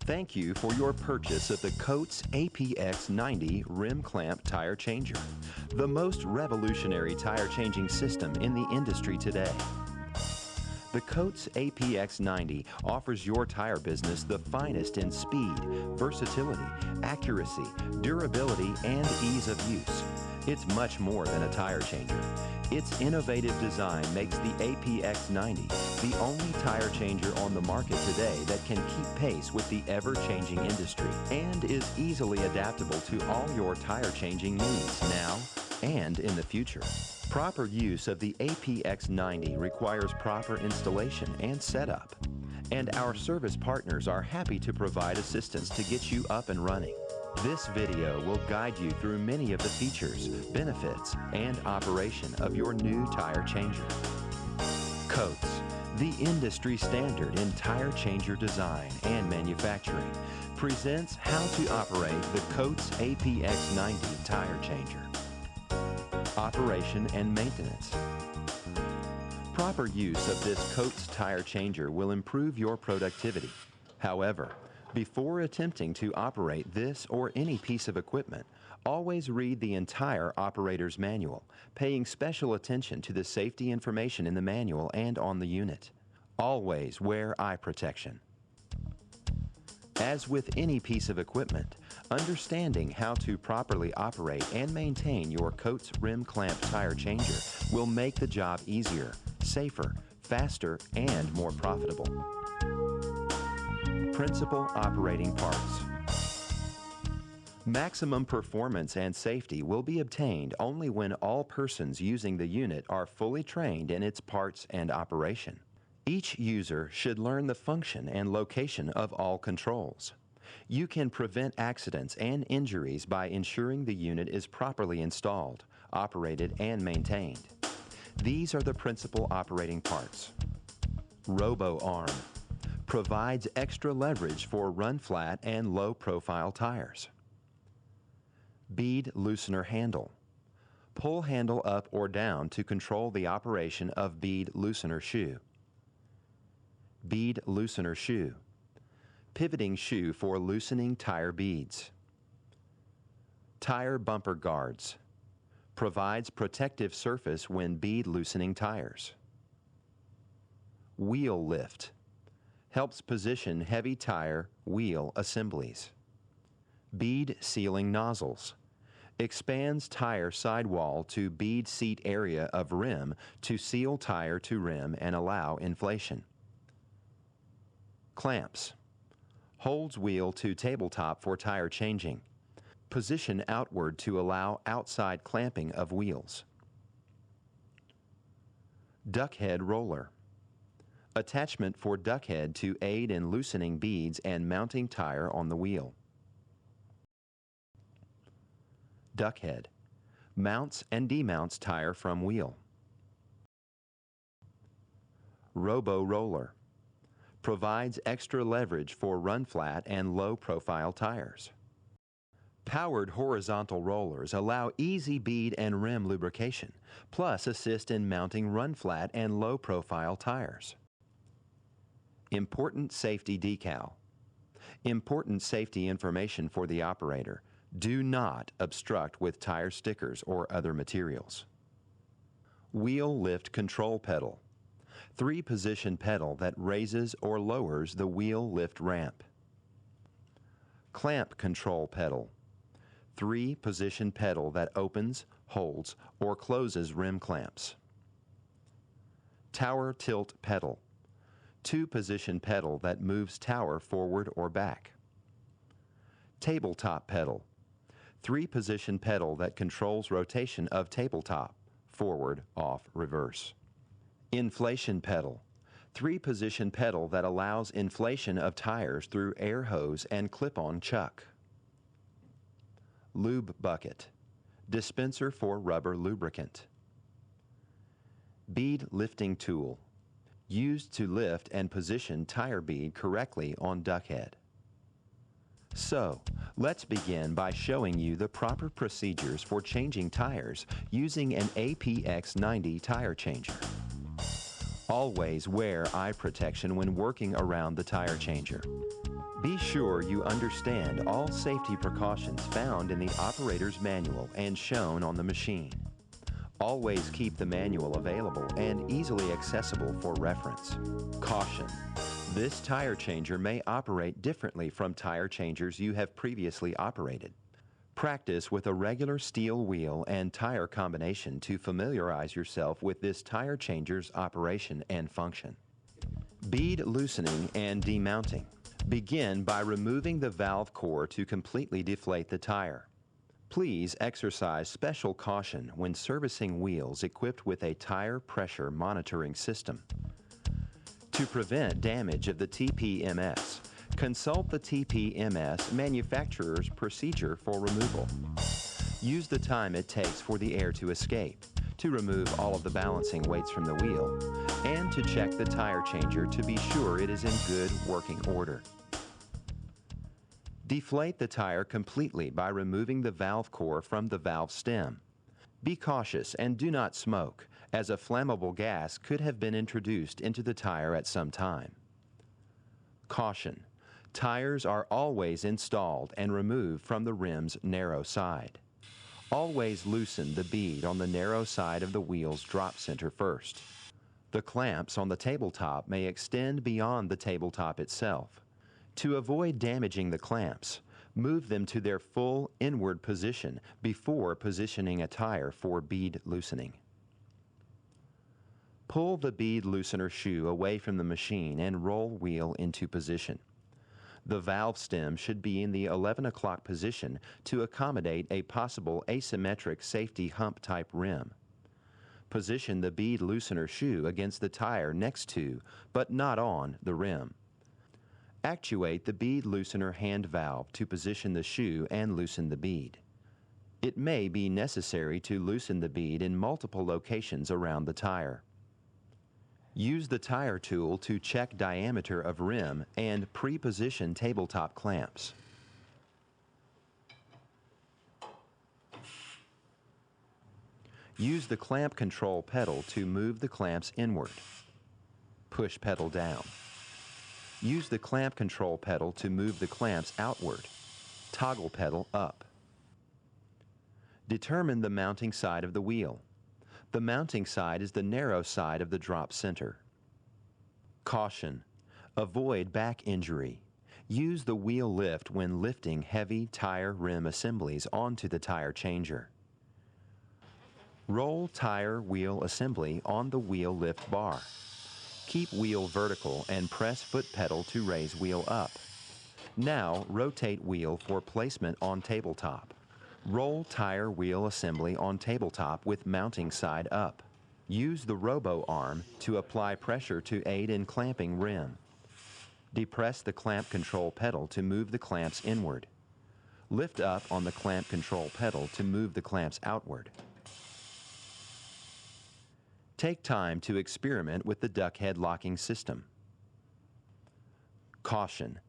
Thank you for your purchase of the Coates APX90 Rim Clamp Tire Changer, the most revolutionary tire changing system in the industry today. The Coates APX90 offers your tire business the finest in speed, versatility, accuracy, durability, and ease of use. It's much more than a tire changer. Its innovative design makes the APX90 the only tire changer on the market today that can keep pace with the ever-changing industry and is easily adaptable to all your tire changing needs now and in the future. Proper use of the APX90 requires proper installation and setup, and our service partners are happy to provide assistance to get you up and running. This video will guide you through many of the features, benefits, and operation of your new tire changer. Coates, the industry standard in tire changer design and manufacturing, presents how to operate the Coates APX90 tire changer. Operation and maintenance. Proper use of this Coates tire changer will improve your productivity. However, before attempting to operate this or any piece of equipment, always read the entire operator's manual, paying special attention to the safety information in the manual and on the unit. Always wear eye protection. As with any piece of equipment, understanding how to properly operate and maintain your Coates Rim Clamp Tire Changer will make the job easier, safer, faster, and more profitable. Principal operating parts. Maximum performance and safety will be obtained only when all persons using the unit are fully trained in its parts and operation. Each user should learn the function and location of all controls. You can prevent accidents and injuries by ensuring the unit is properly installed, operated, and maintained. These are the principal operating parts. Robo Arm provides extra leverage for run-flat and low-profile tires. Bead Loosener Handle. Pull handle up or down to control the operation of bead loosener shoe. Bead Loosener Shoe. Pivoting shoe for loosening tire beads. Tire Bumper Guards. Provides protective surface when bead loosening tires. Wheel Lift. Helps position heavy tire wheel assemblies. Bead Sealing Nozzles. Expands tire sidewall to bead seat area of rim to seal tire to rim and allow inflation. Clamps. Holds wheel to tabletop for tire changing. Position outward to allow outside clamping of wheels. Duckhead Roller. Attachment for duckhead to aid in loosening beads and mounting tire on the wheel. Duckhead. Mounts and demounts tire from wheel. Robo Roller. Provides extra leverage for run-flat and low-profile tires. Powered horizontal rollers allow easy bead and rim lubrication, plus assist in mounting run-flat and low-profile tires. Important Safety Decal. Important safety information for the operator. Do not obstruct with tire stickers or other materials. Wheel Lift Control Pedal. 3-position pedal that raises or lowers the wheel lift ramp. Clamp Control Pedal. 3-position pedal that opens, holds, or closes rim clamps. Tower Tilt Pedal. 2-position pedal that moves tower forward or back. Tabletop Pedal. 3-position pedal that controls rotation of tabletop, forward, off, reverse. Inflation Pedal. 3-position pedal that allows inflation of tires through air hose and clip-on chuck. Lube Bucket. Dispenser for rubber lubricant. Bead Lifting Tool. Used to lift and position tire bead correctly on duckhead. So, let's begin by showing you the proper procedures for changing tires using an APX90 tire changer. Always wear eye protection when working around the tire changer. Be sure you understand all safety precautions found in the operator's manual and shown on the machine. Always keep the manual available and easily accessible for reference. Caution: this tire changer may operate differently from tire changers you have previously operated. Practice with a regular steel wheel and tire combination to familiarize yourself with this tire changer's operation and function. Bead loosening and demounting. Begin by removing the valve core to completely deflate the tire. Please exercise special caution when servicing wheels equipped with a tire pressure monitoring system. To prevent damage of the TPMS, consult the TPMS manufacturer's procedure for removal. Use the time it takes for the air to escape, to remove all of the balancing weights from the wheel, and to check the tire changer to be sure it is in good working order. Deflate the tire completely by removing the valve core from the valve stem. Be cautious and do not smoke, as a flammable gas could have been introduced into the tire at some time. Caution: tires are always installed and removed from the rim's narrow side. Always loosen the bead on the narrow side of the wheel's drop center first. The clamps on the tabletop may extend beyond the tabletop itself. To avoid damaging the clamps, move them to their full inward position before positioning a tire for bead loosening. Pull the bead loosener shoe away from the machine and roll wheel into position. The valve stem should be in the 11 o'clock position to accommodate a possible asymmetric safety hump type rim. Position the bead loosener shoe against the tire next to, but not on, the rim. Actuate the bead loosener hand valve to position the shoe and loosen the bead. It may be necessary to loosen the bead in multiple locations around the tire. Use the tire tool to check diameter of rim and pre-position tabletop clamps. Use the clamp control pedal to move the clamps inward. Push pedal down. Use the clamp control pedal to move the clamps outward. Toggle pedal up. Determine the mounting side of the wheel. The mounting side is the narrow side of the drop center. Caution: avoid back injury. Use the wheel lift when lifting heavy tire rim assemblies onto the tire changer. Roll tire wheel assembly on the wheel lift bar. Keep wheel vertical and press foot pedal to raise wheel up. Now rotate wheel for placement on tabletop. Roll tire wheel assembly on tabletop with mounting side up. Use the robo arm to apply pressure to aid in clamping rim. Depress the clamp control pedal to move the clamps inward. Lift up on the clamp control pedal to move the clamps outward. Take time to experiment with the duck head locking system. Caution: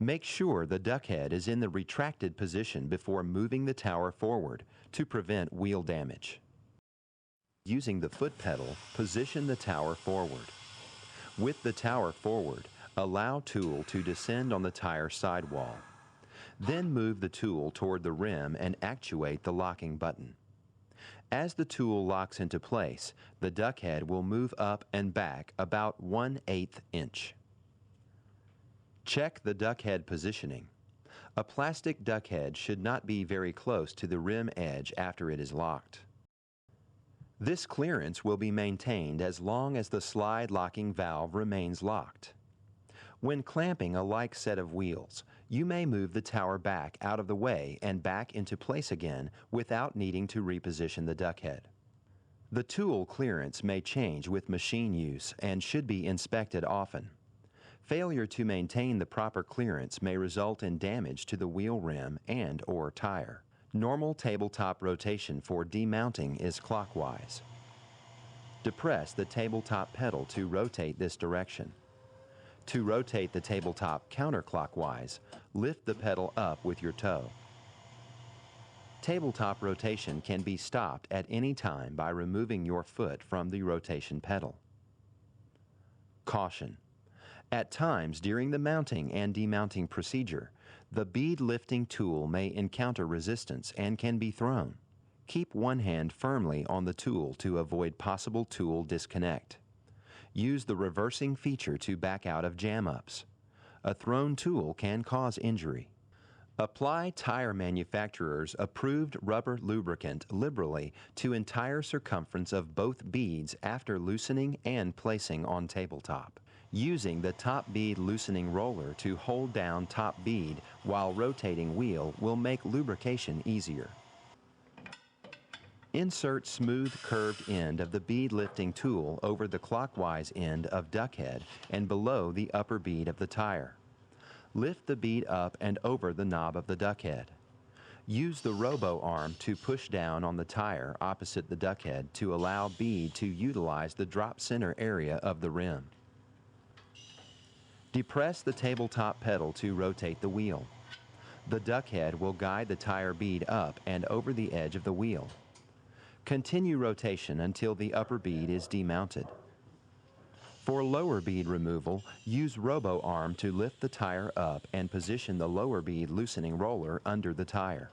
make sure the duck head is in the retracted position before moving the tower forward to prevent wheel damage. Using the foot pedal, position the tower forward. With the tower forward, allow tool to descend on the tire sidewall. Then move the tool toward the rim and actuate the locking button. As the tool locks into place, the duck head will move up and back about 1/8 inch. Check the duck head positioning. A plastic duck head should not be very close to the rim edge after it is locked. This clearance will be maintained as long as the slide locking valve remains locked. When clamping a like set of wheels, you may move the tower back out of the way and back into place again without needing to reposition the duck head. The tool clearance may change with machine use and should be inspected often. Failure to maintain the proper clearance may result in damage to the wheel rim and/or tire. Normal tabletop rotation for demounting is clockwise. Depress the tabletop pedal to rotate this direction. To rotate the tabletop counterclockwise, lift the pedal up with your toe. Tabletop rotation can be stopped at any time by removing your foot from the rotation pedal. Caution. At times during the mounting and demounting procedure, the bead lifting tool may encounter resistance and can be thrown. Keep one hand firmly on the tool to avoid possible tool disconnect. Use the reversing feature to back out of jam-ups. A thrown tool can cause injury. Apply tire manufacturer's approved rubber lubricant liberally to entire circumference of both beads after loosening and placing on tabletop. Using the top bead loosening roller to hold down top bead while rotating wheel will make lubrication easier. Insert smooth curved end of the bead lifting tool over the clockwise end of duck head and below the upper bead of the tire. Lift the bead up and over the knob of the duck head. Use the robo arm to push down on the tire opposite the duck head to allow bead to utilize the drop center area of the rim. Depress the tabletop pedal to rotate the wheel. The duck head will guide the tire bead up and over the edge of the wheel. Continue rotation until the upper bead is demounted. For lower bead removal, use robo arm to lift the tire up and position the lower bead loosening roller under the tire.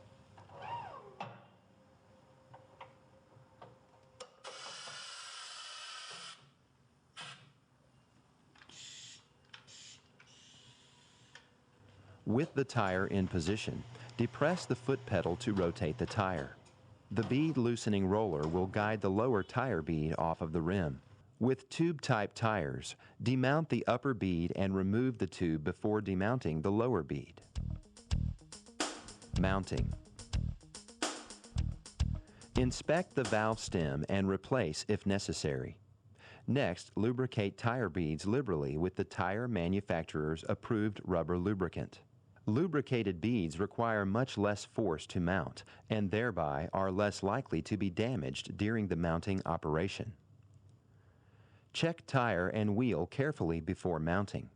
With the tire in position, depress the foot pedal to rotate the tire. The bead loosening roller will guide the lower tire bead off of the rim. With tube-type tires, demount the upper bead and remove the tube before demounting the lower bead. Mounting. Inspect the valve stem and replace if necessary. Next, lubricate tire beads liberally with the tire manufacturer's approved rubber lubricant. Lubricated beads require much less force to mount and thereby are less likely to be damaged during the mounting operation. Check tire and wheel carefully before mounting.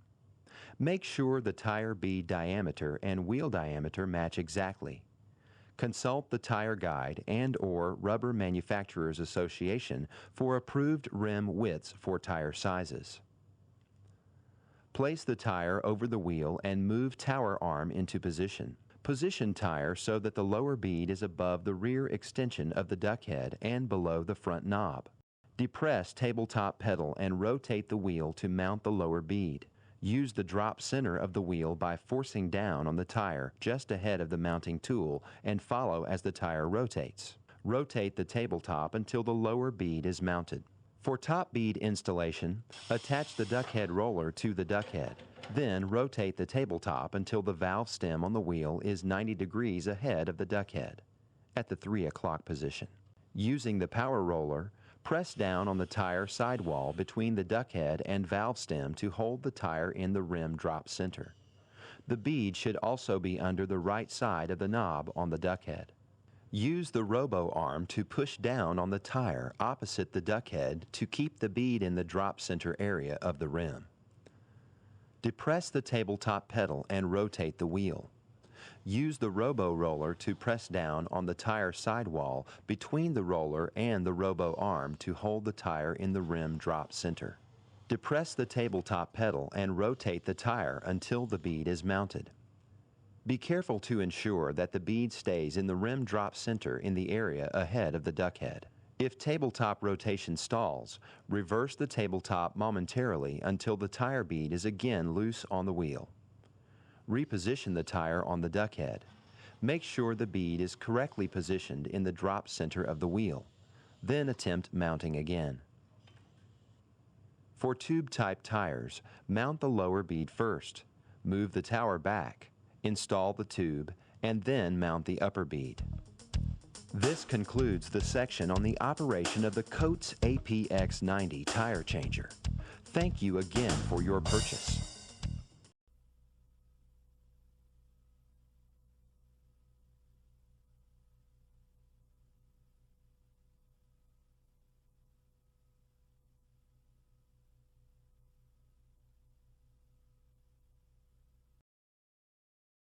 Make sure the tire bead diameter and wheel diameter match exactly. Consult the Tire Guide and/or Rubber Manufacturers Association for approved rim widths for tire sizes. Place the tire over the wheel and move tower arm into position. Position tire so that the lower bead is above the rear extension of the duck head and below the front knob. Depress tabletop pedal and rotate the wheel to mount the lower bead. Use the drop center of the wheel by forcing down on the tire just ahead of the mounting tool and follow as the tire rotates. Rotate the tabletop until the lower bead is mounted. For top bead installation, attach the duck head roller to the duck head. Then rotate the tabletop until the valve stem on the wheel is 90 degrees ahead of the duck head, at the 3 o'clock position. Using the power roller, press down on the tire sidewall between the duck head and valve stem to hold the tire in the rim drop center. The bead should also be under the right side of the knob on the duck head. Use the robo arm to push down on the tire opposite the duck head to keep the bead in the drop center area of the rim. Depress the tabletop pedal and rotate the wheel. Use the robo roller to press down on the tire sidewall between the roller and the robo arm to hold the tire in the rim drop center. Depress the tabletop pedal and rotate the tire until the bead is mounted. Be careful to ensure that the bead stays in the rim drop center in the area ahead of the duck head. If tabletop rotation stalls, reverse the tabletop momentarily until the tire bead is again loose on the wheel. Reposition the tire on the duck head. Make sure the bead is correctly positioned in the drop center of the wheel. Then attempt mounting again. For tube-type tires, mount the lower bead first. Move the tower back. Install the tube, and then mount the upper bead. This concludes the section on the operation of the Coates APX90 tire changer. Thank you again for your purchase.